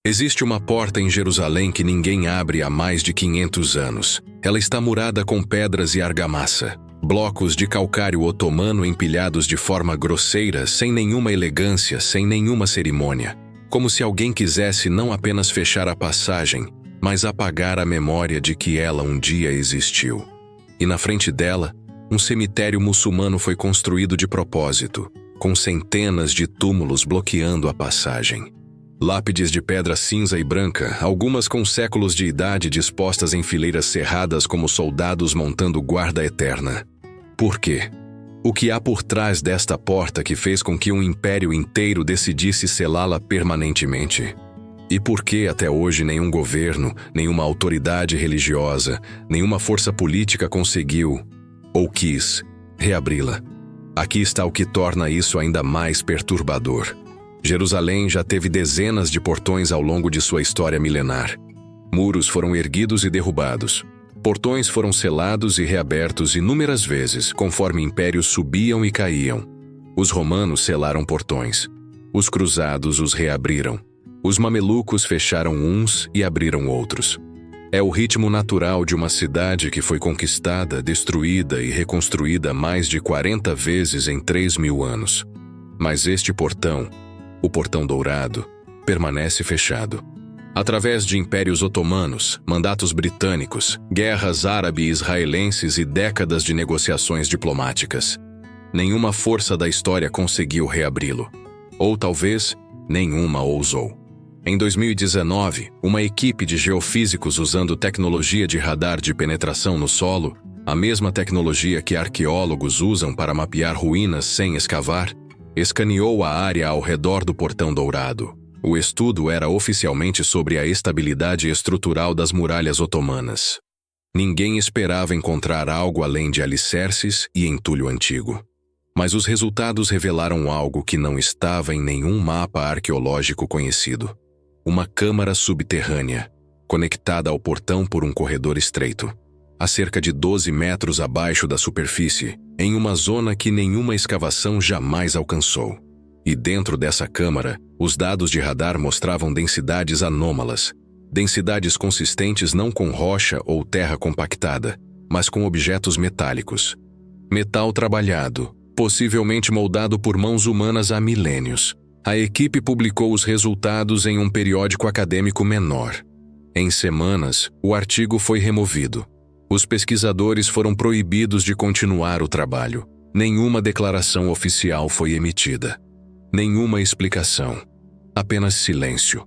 Existe uma porta em Jerusalém que ninguém abre há mais de 500 anos. Ela está murada com pedras e argamassa, blocos de calcário otomano empilhados de forma grosseira, sem nenhuma elegância, sem nenhuma cerimônia, como se alguém quisesse não apenas fechar a passagem, mas apagar a memória de que ela um dia existiu. E na frente dela, um cemitério muçulmano foi construído de propósito, com centenas de túmulos bloqueando a passagem. Lápides de pedra cinza e branca, algumas com séculos de idade dispostas em fileiras cerradas como soldados montando guarda eterna. Por quê? O que há por trás desta porta que fez com que um império inteiro decidisse selá-la permanentemente? E por que até hoje nenhum governo, nenhuma autoridade religiosa, nenhuma força política conseguiu, ou quis, reabri-la? Aqui está o que torna isso ainda mais perturbador. Jerusalém já teve dezenas de portões ao longo de sua história milenar. Muros foram erguidos e derrubados. Portões foram selados e reabertos inúmeras vezes, conforme impérios subiam e caíam. Os romanos selaram portões. Os cruzados os reabriram. Os mamelucos fecharam uns e abriram outros. É o ritmo natural de uma cidade que foi conquistada, destruída e reconstruída mais de 40 vezes em 3.000 anos. Mas este portão, o Portão Dourado, permanece fechado. Através de impérios otomanos, mandatos britânicos, guerras árabe-israelenses e décadas de negociações diplomáticas, nenhuma força da história conseguiu reabri-lo. Ou talvez, nenhuma ousou. Em 2019, uma equipe de geofísicos usando tecnologia de radar de penetração no solo, a mesma tecnologia que arqueólogos usam para mapear ruínas sem escavar, escaneou a área ao redor do Portão Dourado. O estudo era oficialmente sobre a estabilidade estrutural das muralhas otomanas. Ninguém esperava encontrar algo além de alicerces e entulho antigo. Mas os resultados revelaram algo que não estava em nenhum mapa arqueológico conhecido. Uma câmara subterrânea, conectada ao portão por um corredor estreito, a cerca de 12 metros abaixo da superfície, em uma zona que nenhuma escavação jamais alcançou. E dentro dessa câmara, os dados de radar mostravam densidades anômalas, densidades consistentes não com rocha ou terra compactada, mas com objetos metálicos. Metal trabalhado, possivelmente moldado por mãos humanas há milênios. A equipe publicou os resultados em um periódico acadêmico menor. Em semanas, o artigo foi removido. Os pesquisadores foram proibidos de continuar o trabalho. Nenhuma declaração oficial foi emitida. Nenhuma explicação. Apenas silêncio.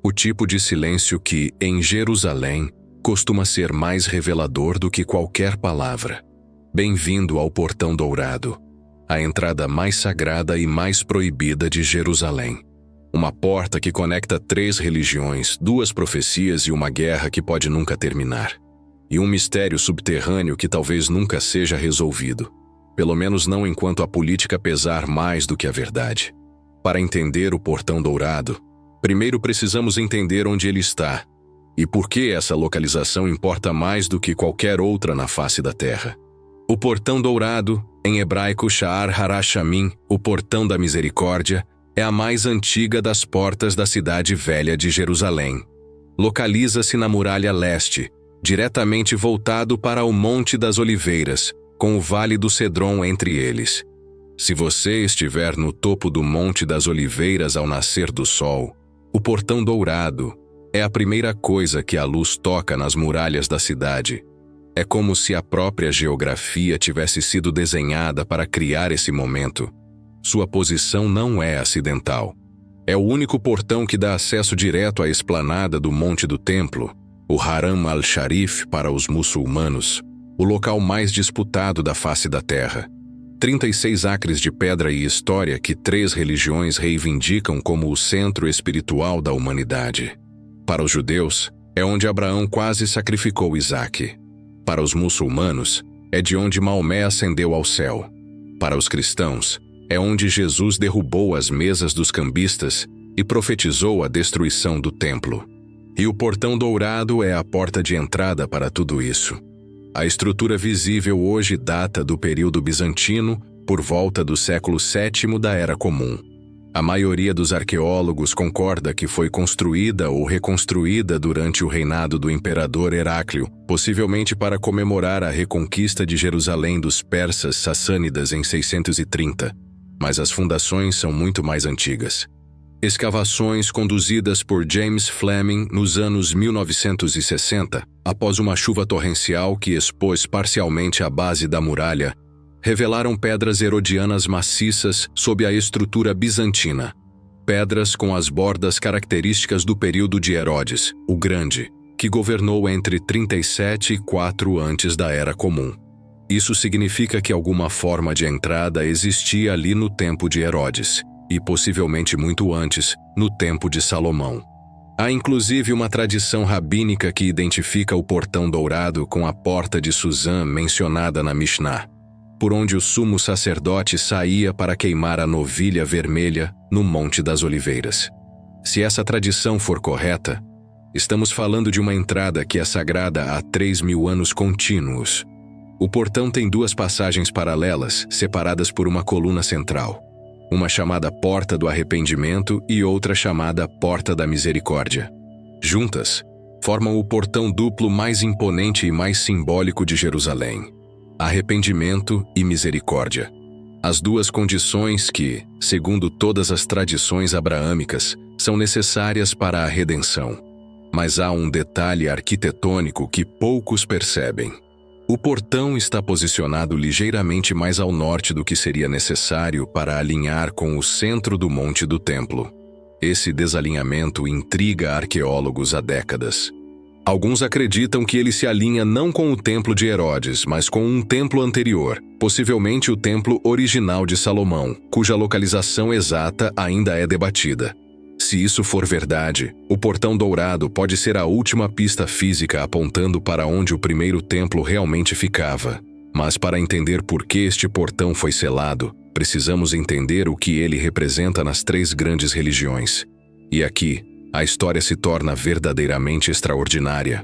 O tipo de silêncio que, em Jerusalém, costuma ser mais revelador do que qualquer palavra. Bem-vindo ao Portão Dourado, a entrada mais sagrada e mais proibida de Jerusalém. Uma porta que conecta 3 religiões, 2 profecias e uma guerra que pode nunca terminar. E um mistério subterrâneo que talvez nunca seja resolvido. Pelo menos não enquanto a política pesar mais do que a verdade. Para entender o Portão Dourado, primeiro precisamos entender onde ele está e por que essa localização importa mais do que qualquer outra na face da Terra. O Portão Dourado, em hebraico Sha'ar HaRashamim, o Portão da Misericórdia, é a mais antiga das portas da cidade velha de Jerusalém. Localiza-se na Muralha Leste, diretamente voltado para o Monte das Oliveiras, com o Vale do Cedron entre eles. Se você estiver no topo do Monte das Oliveiras ao nascer do sol, o Portão Dourado é a primeira coisa que a luz toca nas muralhas da cidade. É como se a própria geografia tivesse sido desenhada para criar esse momento. Sua posição não é acidental. É o único portão que dá acesso direto à esplanada do Monte do Templo, o Haram al-Sharif para os muçulmanos, o local mais disputado da face da terra. 36 acres de pedra e história que 3 religiões reivindicam como o centro espiritual da humanidade. Para os judeus, é onde Abraão quase sacrificou Isaque. Para os muçulmanos, é de onde Maomé ascendeu ao céu. Para os cristãos, é onde Jesus derrubou as mesas dos cambistas e profetizou a destruição do templo. E o Portão Dourado é a porta de entrada para tudo isso. A estrutura visível hoje data do período bizantino, por volta do século VII da Era Comum. A maioria dos arqueólogos concorda que foi construída ou reconstruída durante o reinado do imperador Heráclio, possivelmente para comemorar a reconquista de Jerusalém dos persas sassânidas em 630, mas as fundações são muito mais antigas. Escavações conduzidas por James Fleming nos anos 1960, após uma chuva torrencial que expôs parcialmente a base da muralha, revelaram pedras herodianas maciças sob a estrutura bizantina. Pedras com as bordas características do período de Herodes, o Grande, que governou entre 37 e 4 antes da Era Comum. Isso significa que alguma forma de entrada existia ali no tempo de Herodes, e possivelmente muito antes, no tempo de Salomão. Há inclusive uma tradição rabínica que identifica o portão dourado com a porta de Suzã mencionada na Mishnah, por onde o sumo sacerdote saía para queimar a novilha vermelha no Monte das Oliveiras. Se essa tradição for correta, estamos falando de uma entrada que é sagrada há 3.000 anos contínuos. O portão tem 2 passagens paralelas, separadas por uma coluna central, uma chamada Porta do Arrependimento e outra chamada Porta da Misericórdia. Juntas, formam o portão duplo mais imponente e mais simbólico de Jerusalém: arrependimento e misericórdia. As 2 condições que, segundo todas as tradições abraâmicas, são necessárias para a redenção. Mas há um detalhe arquitetônico que poucos percebem. O portão está posicionado ligeiramente mais ao norte do que seria necessário para alinhar com o centro do monte do templo. Esse desalinhamento intriga arqueólogos há décadas. Alguns acreditam que ele se alinha não com o templo de Herodes, mas com um templo anterior, possivelmente o templo original de Salomão, cuja localização exata ainda é debatida. Se isso for verdade, o portão dourado pode ser a última pista física apontando para onde o primeiro templo realmente ficava. Mas para entender por que este portão foi selado, precisamos entender o que ele representa nas 3 grandes religiões. E aqui, a história se torna verdadeiramente extraordinária.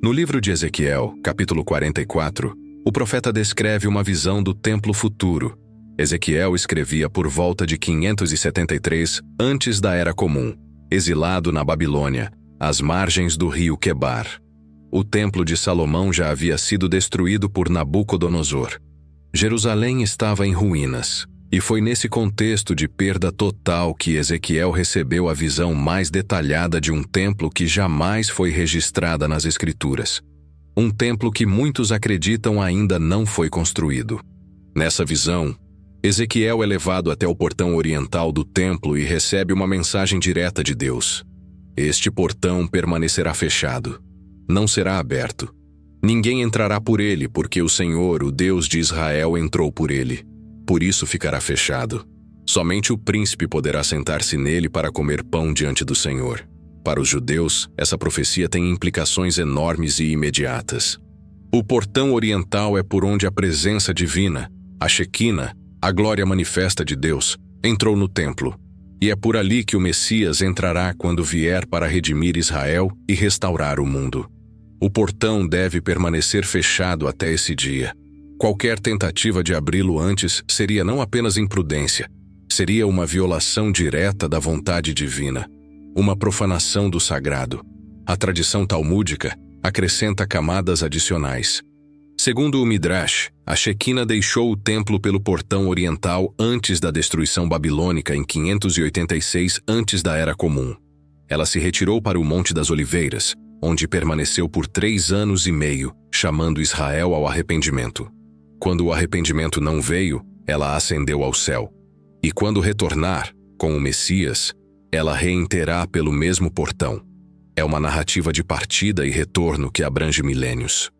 No livro de Ezequiel, capítulo 44, o profeta descreve uma visão do templo futuro. Ezequiel escrevia por volta de 573 antes da Era Comum, exilado na Babilônia, às margens do rio Quebar. O templo de Salomão já havia sido destruído por Nabucodonosor. Jerusalém estava em ruínas. E foi nesse contexto de perda total que Ezequiel recebeu a visão mais detalhada de um templo que jamais foi registrada nas Escrituras. Um templo que muitos acreditam ainda não foi construído. Nessa visão, Ezequiel é levado até o portão oriental do templo e recebe uma mensagem direta de Deus. Este portão permanecerá fechado. Não será aberto. Ninguém entrará por ele, porque o Senhor, o Deus de Israel, entrou por ele. Por isso ficará fechado. Somente o príncipe poderá sentar-se nele para comer pão diante do Senhor. Para os judeus, essa profecia tem implicações enormes e imediatas. O portão oriental é por onde a presença divina, a Shequina, a glória manifesta de Deus, entrou no templo. E é por ali que o Messias entrará quando vier para redimir Israel e restaurar o mundo. O portão deve permanecer fechado até esse dia. Qualquer tentativa de abri-lo antes seria não apenas imprudência, seria uma violação direta da vontade divina, uma profanação do sagrado. A tradição talmúdica acrescenta camadas adicionais. Segundo o Midrash, a Shequina deixou o templo pelo portão oriental antes da destruição babilônica em 586 antes da Era Comum. Ela se retirou para o Monte das Oliveiras, onde permaneceu por 3 anos e meio, chamando Israel ao arrependimento. Quando o arrependimento não veio, ela ascendeu ao céu. E quando retornar, com o Messias, ela reentrará pelo mesmo portão. É uma narrativa de partida e retorno que abrange milênios.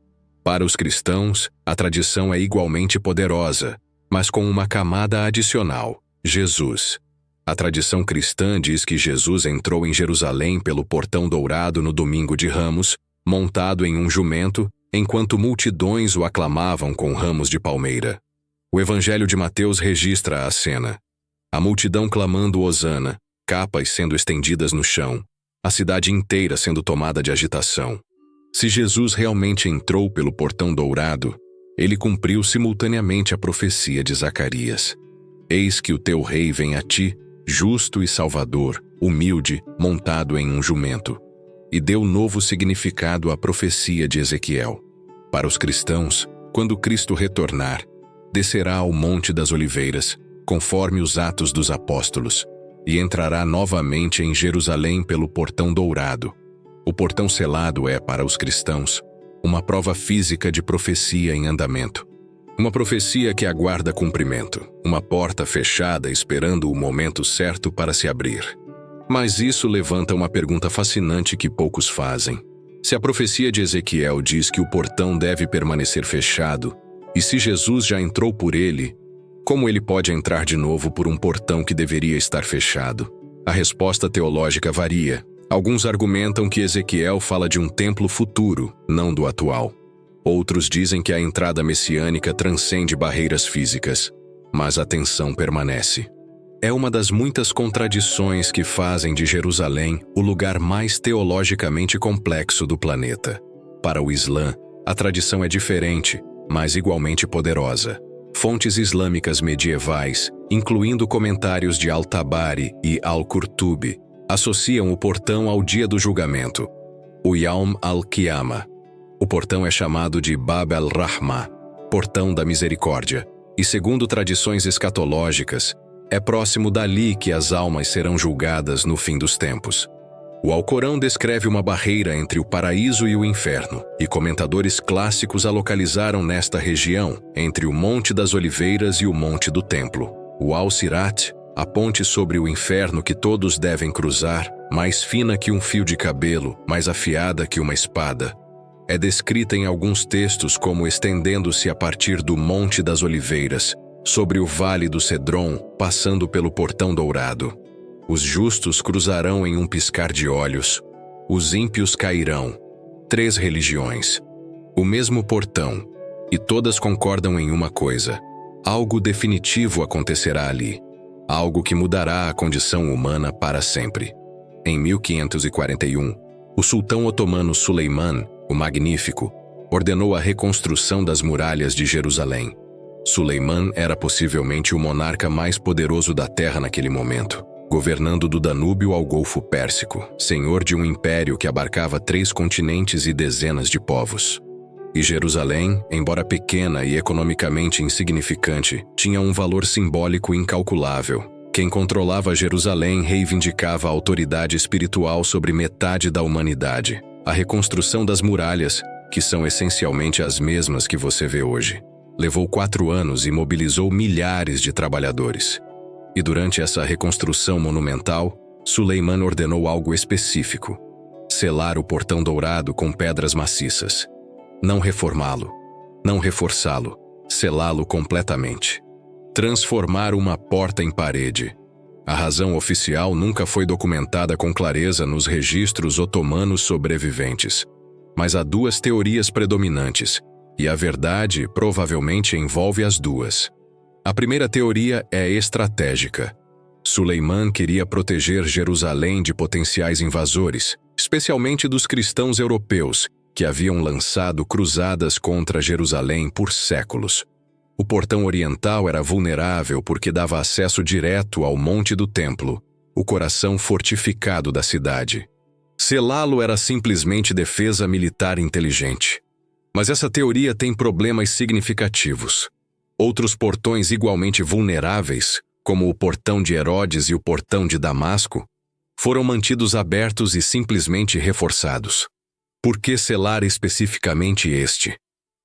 Para os cristãos, a tradição é igualmente poderosa, mas com uma camada adicional: Jesus. A tradição cristã diz que Jesus entrou em Jerusalém pelo portão dourado no domingo de Ramos, montado em um jumento, enquanto multidões o aclamavam com ramos de palmeira. O Evangelho de Mateus registra a cena. A multidão clamando Hosana, capas sendo estendidas no chão, a cidade inteira sendo tomada de agitação. Se Jesus realmente entrou pelo portão dourado, ele cumpriu simultaneamente a profecia de Zacarias. Eis que o teu rei vem a ti, justo e salvador, humilde, montado em um jumento. E deu novo significado à profecia de Ezequiel. Para os cristãos, quando Cristo retornar, descerá ao Monte das Oliveiras, conforme os Atos dos Apóstolos, e entrará novamente em Jerusalém pelo Portão Dourado. O portão selado é, para os cristãos, uma prova física de profecia em andamento. Uma profecia que aguarda cumprimento, uma porta fechada esperando o momento certo para se abrir. Mas isso levanta uma pergunta fascinante que poucos fazem. Se a profecia de Ezequiel diz que o portão deve permanecer fechado, e se Jesus já entrou por ele, como ele pode entrar de novo por um portão que deveria estar fechado? A resposta teológica varia. Alguns argumentam que Ezequiel fala de um templo futuro, não do atual. Outros dizem que a entrada messiânica transcende barreiras físicas, mas a tensão permanece. É uma das muitas contradições que fazem de Jerusalém o lugar mais teologicamente complexo do planeta. Para o Islã, a tradição é diferente, mas igualmente poderosa. Fontes islâmicas medievais, incluindo comentários de Al-Tabari e Al-Qurtubi, associam o portão ao dia do julgamento, o Yawm al-Qiyamah. O portão é chamado de Bab al-Rahmah, portão da misericórdia, e segundo tradições escatológicas, é próximo dali que as almas serão julgadas no fim dos tempos. O Alcorão descreve uma barreira entre o paraíso e o inferno, e comentadores clássicos a localizaram nesta região, entre o Monte das Oliveiras e o Monte do Templo. O Al-Sirat, a ponte sobre o inferno que todos devem cruzar, mais fina que um fio de cabelo, mais afiada que uma espada, é descrita em alguns textos como estendendo-se a partir do Monte das Oliveiras, sobre o Vale do Cedron, passando pelo Portão Dourado. Os justos cruzarão em um piscar de olhos, os ímpios cairão. 3 religiões, o mesmo portão, e todas concordam em uma coisa: algo definitivo acontecerá ali, algo que mudará a condição humana para sempre. Em 1541, o sultão otomano Suleiman, o Magnífico, ordenou a reconstrução das muralhas de Jerusalém. Suleiman era possivelmente o monarca mais poderoso da terra naquele momento, governando do Danúbio ao Golfo Pérsico, senhor de um império que abarcava 3 continentes e dezenas de povos. E Jerusalém, embora pequena e economicamente insignificante, tinha um valor simbólico incalculável. Quem controlava Jerusalém reivindicava a autoridade espiritual sobre metade da humanidade. A reconstrução das muralhas, que são essencialmente as mesmas que você vê hoje, levou 4 anos e mobilizou milhares de trabalhadores. E durante essa reconstrução monumental, Suleiman ordenou algo específico: selar o Portão Dourado com pedras maciças. Não reformá-lo, não reforçá-lo, selá-lo completamente. Transformar uma porta em parede. A razão oficial nunca foi documentada com clareza nos registros otomanos sobreviventes. Mas há 2 teorias predominantes, e a verdade provavelmente envolve as 2. A primeira teoria é estratégica. Suleiman queria proteger Jerusalém de potenciais invasores, especialmente dos cristãos europeus, que haviam lançado cruzadas contra Jerusalém por séculos. O portão oriental era vulnerável porque dava acesso direto ao Monte do Templo, o coração fortificado da cidade. Selá-lo era simplesmente defesa militar inteligente. Mas essa teoria tem problemas significativos. Outros portões igualmente vulneráveis, como o Portão de Herodes e o Portão de Damasco, foram mantidos abertos e simplesmente reforçados. Por que selar especificamente este?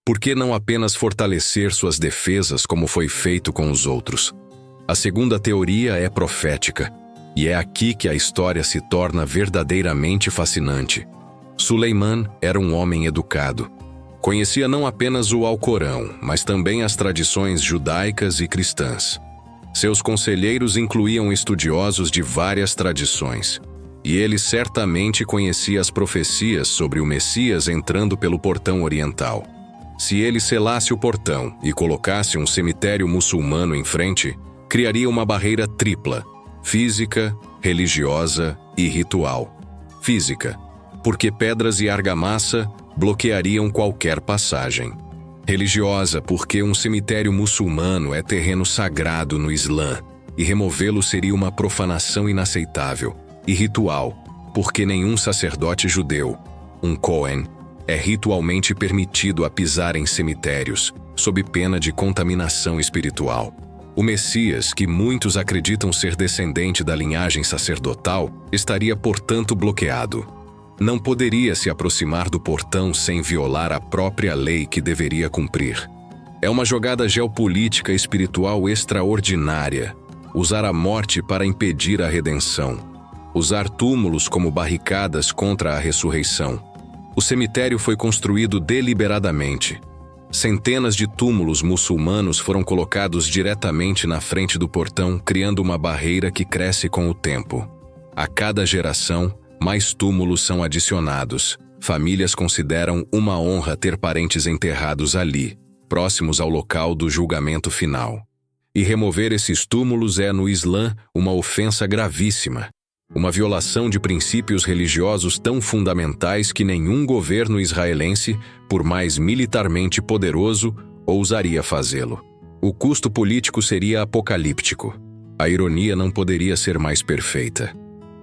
Por que não apenas fortalecer suas defesas como foi feito com os outros? A segunda teoria é profética, e é aqui que a história se torna verdadeiramente fascinante. Suleiman era um homem educado. Conhecia não apenas o Alcorão, mas também as tradições judaicas e cristãs. Seus conselheiros incluíam estudiosos de várias tradições, e ele certamente conhecia as profecias sobre o Messias entrando pelo portão oriental. Se ele selasse o portão e colocasse um cemitério muçulmano em frente, criaria uma barreira tripla: física, religiosa e ritual. Física, porque pedras e argamassa bloqueariam qualquer passagem. Religiosa, porque um cemitério muçulmano é terreno sagrado no Islã. e removê-lo seria uma profanação inaceitável e ritual, porque nenhum sacerdote judeu, um Cohen, é ritualmente permitido a pisar em cemitérios, sob pena de contaminação espiritual. O Messias, que muitos acreditam ser descendente da linhagem sacerdotal, estaria, portanto, bloqueado. Não poderia se aproximar do portão sem violar a própria lei que deveria cumprir. É uma jogada geopolítica espiritual extraordinária. Usar a morte para impedir a redenção. Usar túmulos como barricadas contra a ressurreição. O cemitério foi construído deliberadamente. Centenas de túmulos muçulmanos foram colocados diretamente na frente do portão, criando uma barreira que cresce com o tempo. A cada geração, mais túmulos são adicionados. Famílias consideram uma honra ter parentes enterrados ali, próximos ao local do julgamento final. E remover esses túmulos é, no Islã, uma ofensa gravíssima. Uma violação de princípios religiosos tão fundamentais que nenhum governo israelense, por mais militarmente poderoso, ousaria fazê-lo. O custo político seria apocalíptico. A ironia não poderia ser mais perfeita.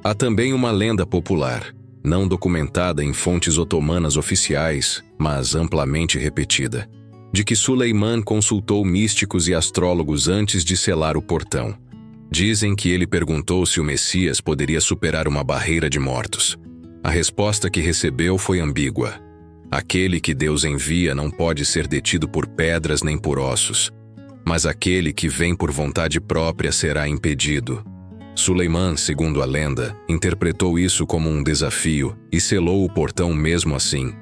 Há também uma lenda popular, não documentada em fontes otomanas oficiais, mas amplamente repetida, de que Suleiman consultou místicos e astrólogos antes de selar o portão. Dizem que ele perguntou se o Messias poderia superar uma barreira de mortos. A resposta que recebeu foi ambígua. Aquele que Deus envia não pode ser detido por pedras nem por ossos, mas aquele que vem por vontade própria será impedido. Suleiman, segundo a lenda, interpretou isso como um desafio e selou o portão mesmo assim.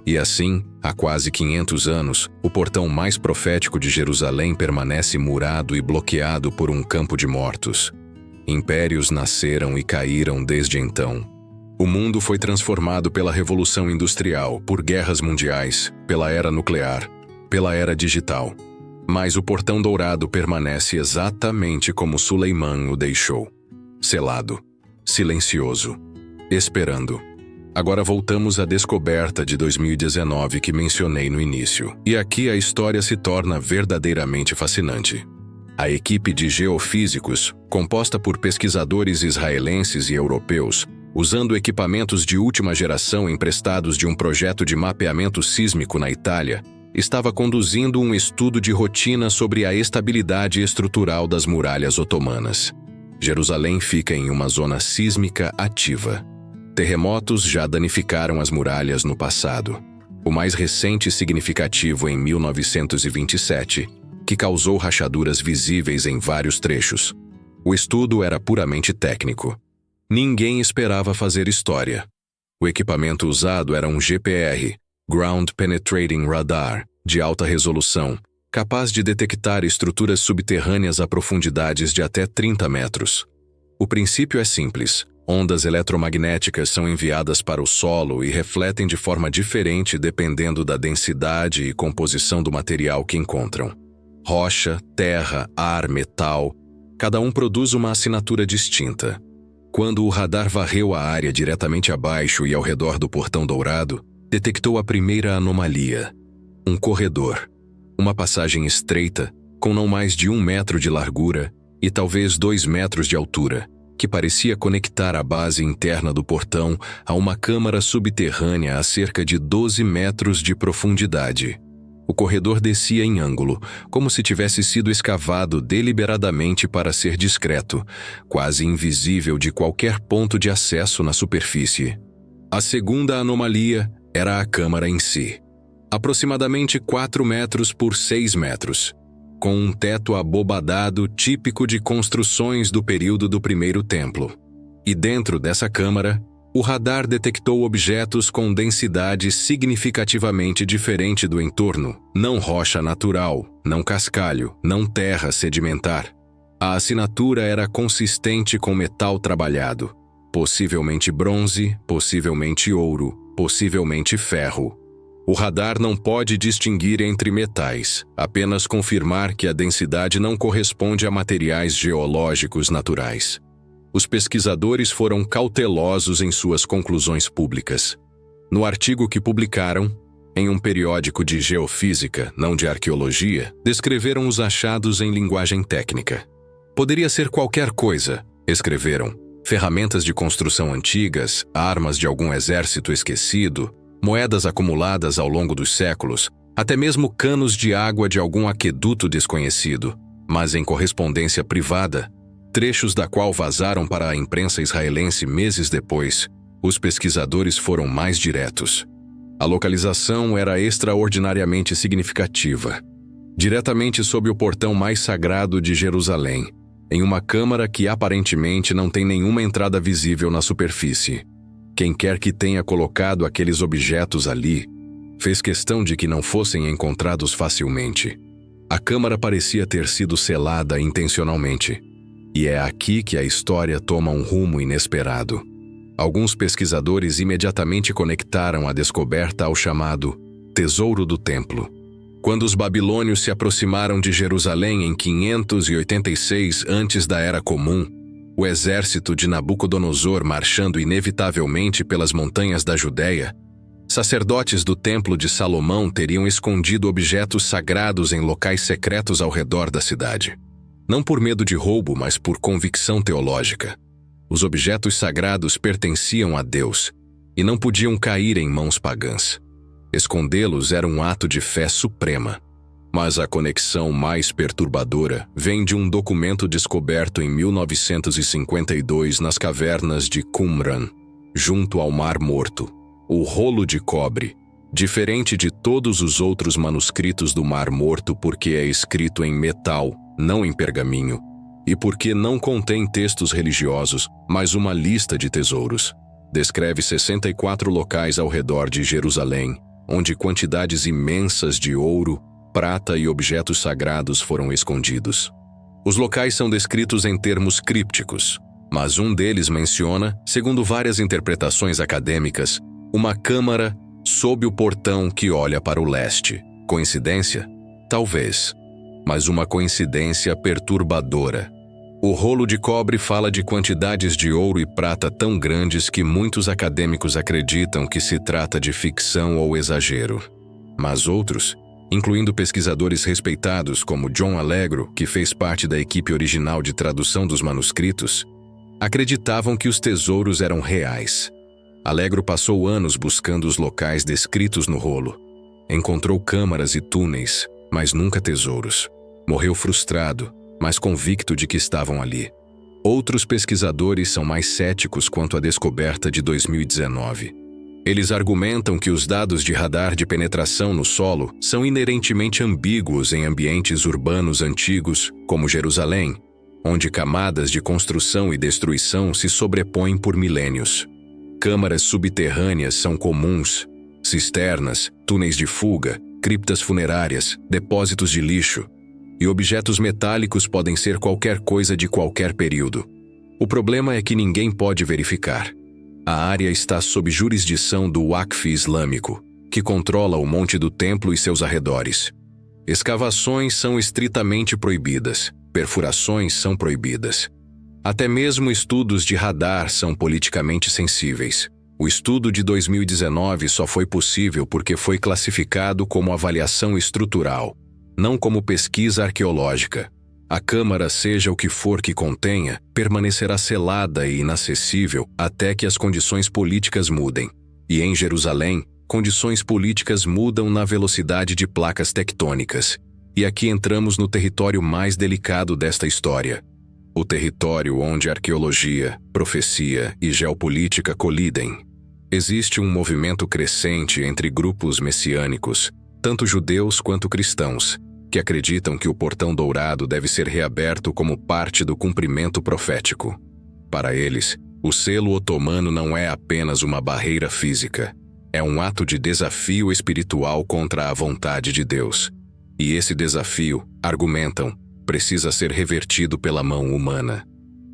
E assim, há quase 500 anos, o portão mais profético de Jerusalém permanece murado e bloqueado por um campo de mortos. Impérios nasceram e caíram desde então. O mundo foi transformado pela Revolução Industrial, por guerras mundiais, pela era nuclear, pela era digital. Mas o portão dourado permanece exatamente como Suleiman o deixou. Selado, silencioso, esperando. Agora voltamos à descoberta de 2019 que mencionei no início. E aqui a história se torna verdadeiramente fascinante. A equipe de geofísicos, composta por pesquisadores israelenses e europeus, usando equipamentos de última geração emprestados de um projeto de mapeamento sísmico na Itália, estava conduzindo um estudo de rotina sobre a estabilidade estrutural das muralhas otomanas. Jerusalém fica em uma zona sísmica ativa. Terremotos já danificaram as muralhas no passado. O mais recente e significativo em 1927, que causou rachaduras visíveis em vários trechos. O estudo era puramente técnico. Ninguém esperava fazer história. O equipamento usado era um GPR, Ground Penetrating Radar, de alta resolução, capaz de detectar estruturas subterrâneas a profundidades de até 30 metros. O princípio é simples. Ondas eletromagnéticas são enviadas para o solo e refletem de forma diferente dependendo da densidade e composição do material que encontram. Rocha, terra, ar, metal, cada um produz uma assinatura distinta. Quando o radar varreu a área diretamente abaixo e ao redor do portão dourado, detectou a primeira anomalia. Um corredor. Uma passagem estreita, com não mais de 1 metro de largura e talvez 2 metros de altura, que parecia conectar a base interna do portão a uma câmara subterrânea a cerca de 12 metros de profundidade. O corredor descia em ângulo, como se tivesse sido escavado deliberadamente para ser discreto, quase invisível de qualquer ponto de acesso na superfície. A segunda anomalia era a câmara em si. Aproximadamente 4 metros por 6 metros. Com um teto abobadado típico de construções do período do Primeiro Templo. E dentro dessa câmara, o radar detectou objetos com densidade significativamente diferente do entorno, não rocha natural, não cascalho, não terra sedimentar. A assinatura era consistente com metal trabalhado, possivelmente bronze, possivelmente ouro, possivelmente ferro. O radar não pode distinguir entre metais, apenas confirmar que a densidade não corresponde a materiais geológicos naturais. Os pesquisadores foram cautelosos em suas conclusões públicas. No artigo que publicaram, em um periódico de geofísica, não de arqueologia, descreveram os achados em linguagem técnica. Poderia ser qualquer coisa, escreveram. Ferramentas de construção antigas, armas de algum exército esquecido, moedas acumuladas ao longo dos séculos, até mesmo canos de água de algum aqueduto desconhecido, mas em correspondência privada, trechos da qual vazaram para a imprensa israelense meses depois, os pesquisadores foram mais diretos. A localização era extraordinariamente significativa. Diretamente sob o portão mais sagrado de Jerusalém, em uma câmara que aparentemente não tem nenhuma entrada visível na superfície. Quem quer que tenha colocado aqueles objetos ali, fez questão de que não fossem encontrados facilmente. A câmara parecia ter sido selada intencionalmente. E é aqui que a história toma um rumo inesperado. Alguns pesquisadores imediatamente conectaram a descoberta ao chamado Tesouro do Templo. Quando os babilônios se aproximaram de Jerusalém em 586 antes da Era Comum, o exército de Nabucodonosor marchando inevitavelmente pelas montanhas da Judéia, sacerdotes do Templo de Salomão teriam escondido objetos sagrados em locais secretos ao redor da cidade. Não por medo de roubo, mas por convicção teológica. Os objetos sagrados pertenciam a Deus e não podiam cair em mãos pagãs. Escondê-los era um ato de fé suprema. Mas a conexão mais perturbadora vem de um documento descoberto em 1952 nas cavernas de Qumran, junto ao Mar Morto. O rolo de cobre, diferente de todos os outros manuscritos do Mar Morto porque é escrito em metal, não em pergaminho, e porque não contém textos religiosos, mas uma lista de tesouros. Descreve 64 locais ao redor de Jerusalém, onde quantidades imensas de ouro, prata e objetos sagrados foram escondidos. Os locais são descritos em termos crípticos, mas um deles menciona, segundo várias interpretações acadêmicas, uma câmara sob o portão que olha para o leste. Coincidência? Talvez. Mas uma coincidência perturbadora. O rolo de cobre fala de quantidades de ouro e prata tão grandes que muitos acadêmicos acreditam que se trata de ficção ou exagero. Mas outros, incluindo pesquisadores respeitados como John Allegro, que fez parte da equipe original de tradução dos manuscritos, acreditavam que os tesouros eram reais. Allegro passou anos buscando os locais descritos no rolo. Encontrou câmaras e túneis, mas nunca tesouros. Morreu frustrado, mas convicto de que estavam ali. Outros pesquisadores são mais céticos quanto à descoberta de 2019. Eles argumentam que os dados de radar de penetração no solo são inerentemente ambíguos em ambientes urbanos antigos, como Jerusalém, onde camadas de construção e destruição se sobrepõem por milênios. Câmaras subterrâneas são comuns, cisternas, túneis de fuga, criptas funerárias, depósitos de lixo, e objetos metálicos podem ser qualquer coisa de qualquer período. O problema é que ninguém pode verificar. A área está sob jurisdição do Waqf Islâmico, que controla o Monte do Templo e seus arredores. Escavações são estritamente proibidas, perfurações são proibidas. Até mesmo estudos de radar são politicamente sensíveis. O estudo de 2019 só foi possível porque foi classificado como avaliação estrutural, não como pesquisa arqueológica. A câmara, seja o que for que contenha, permanecerá selada e inacessível até que as condições políticas mudem. E em Jerusalém, condições políticas mudam na velocidade de placas tectônicas. E aqui entramos no território mais delicado desta história. O território onde arqueologia, profecia e geopolítica colidem. Existe um movimento crescente entre grupos messiânicos, tanto judeus quanto cristãos, que acreditam que o portão dourado deve ser reaberto como parte do cumprimento profético. Para eles, o selo otomano não é apenas uma barreira física, é um ato de desafio espiritual contra a vontade de Deus. E esse desafio, argumentam, precisa ser revertido pela mão humana.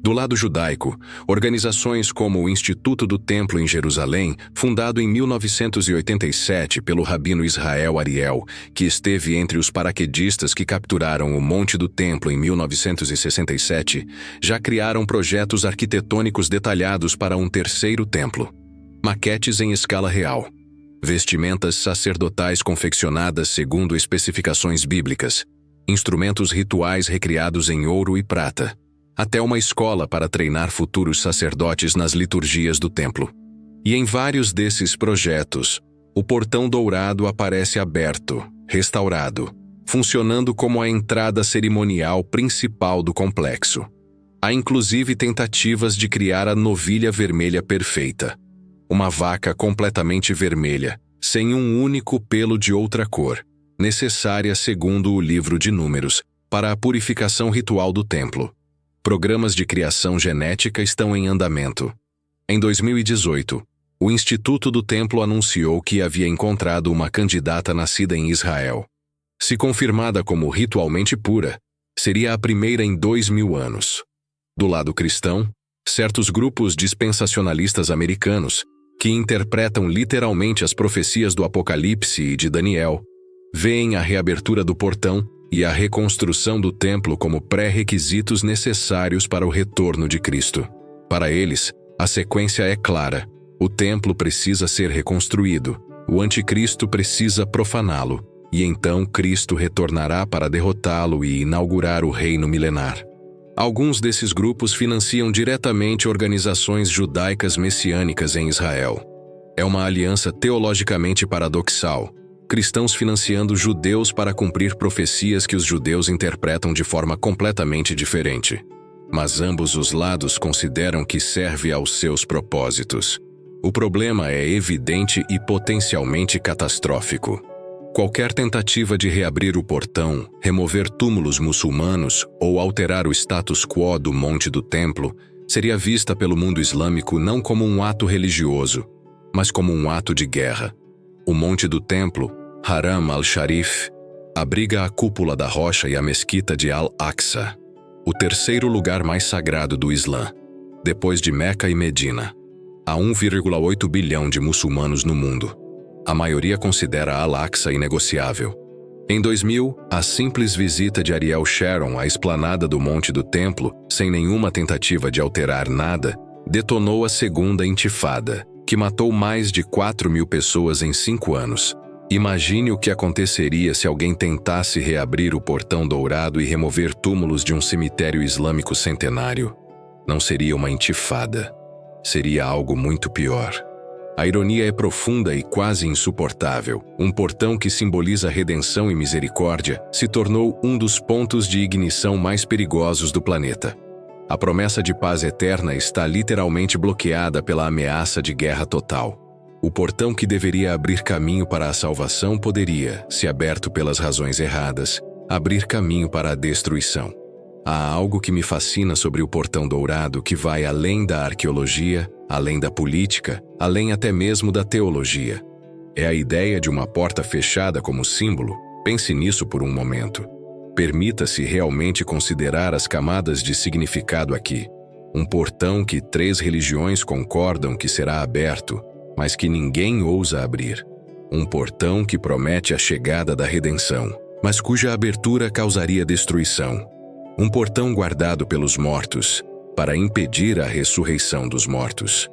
Do lado judaico, organizações como o Instituto do Templo em Jerusalém, fundado em 1987 pelo rabino Israel Ariel, que esteve entre os paraquedistas que capturaram o Monte do Templo em 1967, já criaram projetos arquitetônicos detalhados para um terceiro templo. Maquetes em escala real. Vestimentas sacerdotais confeccionadas segundo especificações bíblicas. Instrumentos rituais recriados em ouro e prata. até uma escola para treinar futuros sacerdotes nas liturgias do templo. E em vários desses projetos, o portão dourado aparece aberto, restaurado, funcionando como a entrada cerimonial principal do complexo. Há inclusive tentativas de criar a novilha vermelha perfeita, uma vaca completamente vermelha, sem um único pelo de outra cor, necessária segundo o livro de Números, para a purificação ritual do templo. Programas de criação genética estão em andamento. Em 2018, o Instituto do Templo anunciou que havia encontrado uma candidata nascida em Israel. Se confirmada como ritualmente pura, seria a primeira em 2000 anos. Do lado cristão, certos grupos dispensacionalistas americanos, que interpretam literalmente as profecias do Apocalipse e de Daniel, veem a reabertura do portão e a reconstrução do templo como pré-requisitos necessários para o retorno de Cristo. Para eles, a sequência é clara. O templo precisa ser reconstruído, o anticristo precisa profaná-lo, e então Cristo retornará para derrotá-lo e inaugurar o reino milenar. Alguns desses grupos financiam diretamente organizações judaicas messiânicas em Israel. É uma aliança teologicamente paradoxal, cristãos financiando judeus para cumprir profecias que os judeus interpretam de forma completamente diferente. Mas ambos os lados consideram que serve aos seus propósitos. O problema é evidente e potencialmente catastrófico. Qualquer tentativa de reabrir o portão, remover túmulos muçulmanos ou alterar o status quo do Monte do Templo seria vista pelo mundo islâmico não como um ato religioso, mas como um ato de guerra. O Monte do Templo, Haram al-Sharif, abriga a cúpula da rocha e a mesquita de Al-Aqsa, o terceiro lugar mais sagrado do Islã, depois de Meca e Medina. Há 1,8 bilhão de muçulmanos no mundo. A maioria considera Al-Aqsa inegociável. Em 2000, a simples visita de Ariel Sharon à esplanada do Monte do Templo, sem nenhuma tentativa de alterar nada, detonou a Segunda Intifada, que matou mais de 4.000 pessoas em 5 anos. Imagine o que aconteceria se alguém tentasse reabrir o portão dourado e remover túmulos de um cemitério islâmico centenário. Não seria uma intifada. Seria algo muito pior. A ironia é profunda e quase insuportável. Um portão que simboliza redenção e misericórdia se tornou um dos pontos de ignição mais perigosos do planeta. A promessa de paz eterna está literalmente bloqueada pela ameaça de guerra total. O portão que deveria abrir caminho para a salvação poderia, se aberto pelas razões erradas, abrir caminho para a destruição. Há algo que me fascina sobre o portão dourado que vai além da arqueologia, além da política, além até mesmo da teologia. É a ideia de uma porta fechada como símbolo. Pense nisso por um momento. Permita-se realmente considerar as camadas de significado aqui. Um portão que 3 religiões concordam que será aberto, mas que ninguém ousa abrir. Um portão que promete a chegada da redenção, mas cuja abertura causaria destruição. Um portão guardado pelos mortos, para impedir a ressurreição dos mortos.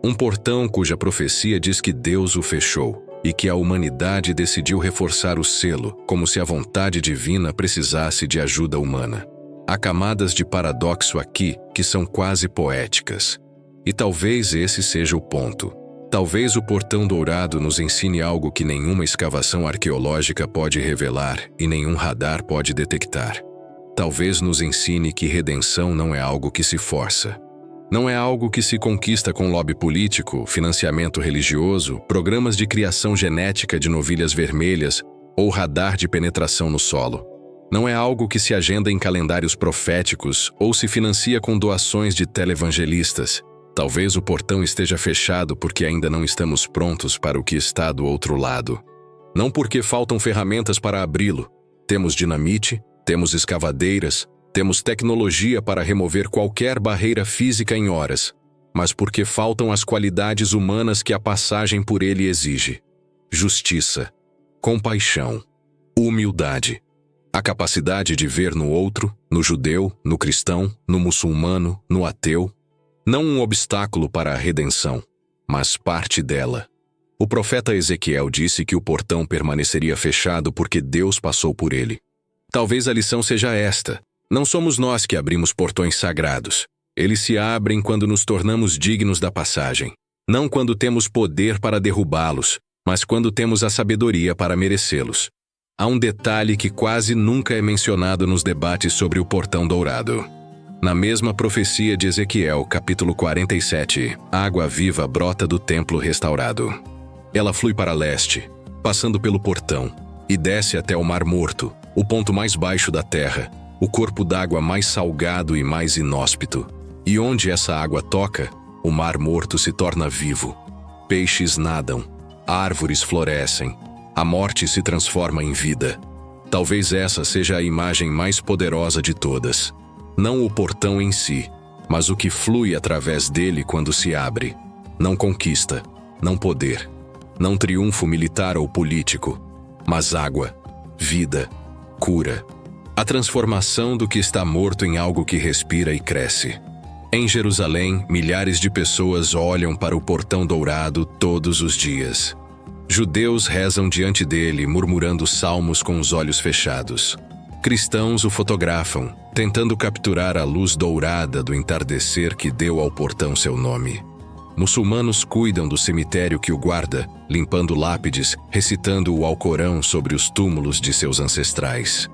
Um portão cuja profecia diz que Deus o fechou e que a humanidade decidiu reforçar o selo, como se a vontade divina precisasse de ajuda humana. Há camadas de paradoxo aqui que são quase poéticas. E talvez esse seja o ponto. Talvez o portão dourado nos ensine algo que nenhuma escavação arqueológica pode revelar e nenhum radar pode detectar. Talvez nos ensine que redenção não é algo que se força. Não é algo que se conquista com lobby político, financiamento religioso, programas de criação genética de novilhas vermelhas ou radar de penetração no solo. Não é algo que se agenda em calendários proféticos ou se financia com doações de televangelistas. Talvez o portão esteja fechado porque ainda não estamos prontos para o que está do outro lado. Não porque faltam ferramentas para abri-lo. Temos dinamite, temos escavadeiras, temos tecnologia para remover qualquer barreira física em horas, mas porque faltam as qualidades humanas que a passagem por ele exige. Justiça, compaixão, humildade. A capacidade de ver no outro, no judeu, no cristão, no muçulmano, no ateu, não um obstáculo para a redenção, mas parte dela. O profeta Ezequiel disse que o portão permaneceria fechado porque Deus passou por ele. Talvez a lição seja esta: Não somos nós que abrimos portões sagrados. Eles se abrem quando nos tornamos dignos da passagem. Não quando temos poder para derrubá-los, mas quando temos a sabedoria para merecê-los. Há um detalhe que quase nunca é mencionado nos debates sobre o portão dourado. Na mesma profecia de Ezequiel, capítulo 47, água viva brota do templo restaurado. Ela flui para leste, passando pelo portão, e desce até o Mar Morto, o ponto mais baixo da terra, o corpo d'água mais salgado e mais inóspito. E onde essa água toca, o Mar Morto se torna vivo. Peixes nadam, árvores florescem, a morte se transforma em vida. Talvez essa seja a imagem mais poderosa de todas. Não o portão em si, mas o que flui através dele quando se abre. Não conquista, não poder, não triunfo militar ou político, mas água, vida, cura. A transformação do que está morto em algo que respira e cresce. Em Jerusalém, milhares de pessoas olham para o portão dourado todos os dias. Judeus rezam diante dele, murmurando salmos com os olhos fechados. Cristãos o fotografam, tentando capturar a luz dourada do entardecer que deu ao portão seu nome. Muçulmanos cuidam do cemitério que o guarda, limpando lápides, recitando o Alcorão sobre os túmulos de seus ancestrais.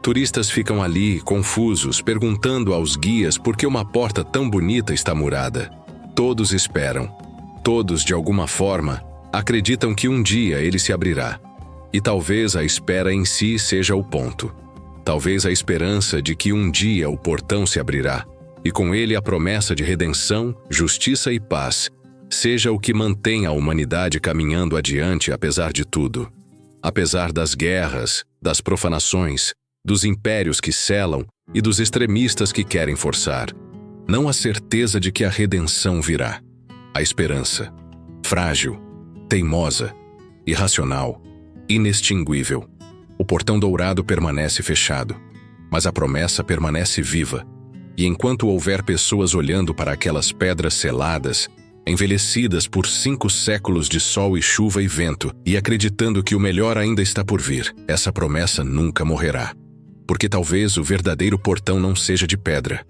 Turistas ficam ali, confusos, perguntando aos guias por que uma porta tão bonita está murada. Todos esperam. Todos, de alguma forma, acreditam que um dia ele se abrirá. E talvez a espera em si seja o ponto. Talvez a esperança de que um dia o portão se abrirá, e com ele a promessa de redenção, justiça e paz, seja o que mantém a humanidade caminhando adiante apesar de tudo. Apesar das guerras, das profanações, dos impérios que selam e dos extremistas que querem forçar. Não a certeza de que a redenção virá. A esperança. Frágil, teimosa, irracional, inextinguível. O portão dourado permanece fechado, mas a promessa permanece viva. E enquanto houver pessoas olhando para aquelas pedras seladas, envelhecidas por 5 séculos de sol e chuva e vento, e acreditando que o melhor ainda está por vir, essa promessa nunca morrerá. Porque talvez o verdadeiro portão não seja de pedra.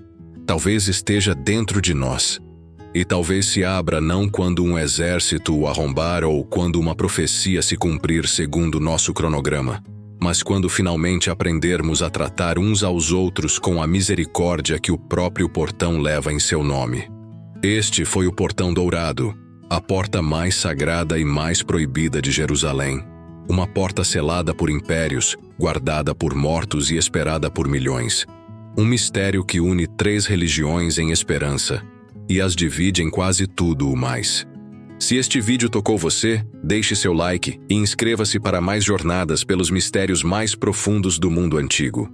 Talvez esteja dentro de nós. E talvez se abra não quando um exército o arrombar ou quando uma profecia se cumprir segundo nosso cronograma, mas quando finalmente aprendermos a tratar uns aos outros com a misericórdia que o próprio portão leva em seu nome. Este foi o portão dourado, a porta mais sagrada e mais proibida de Jerusalém. Uma porta selada por impérios, guardada por mortos e esperada por milhões. Um mistério que une 3 religiões em esperança e as divide em quase tudo o mais. Se este vídeo tocou você, deixe seu like e inscreva-se para mais jornadas pelos mistérios mais profundos do mundo antigo.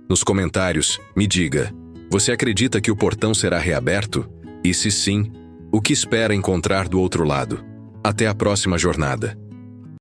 Nos comentários, me diga, você acredita que o portão será reaberto? E se sim, o que espera encontrar do outro lado? Até a próxima jornada.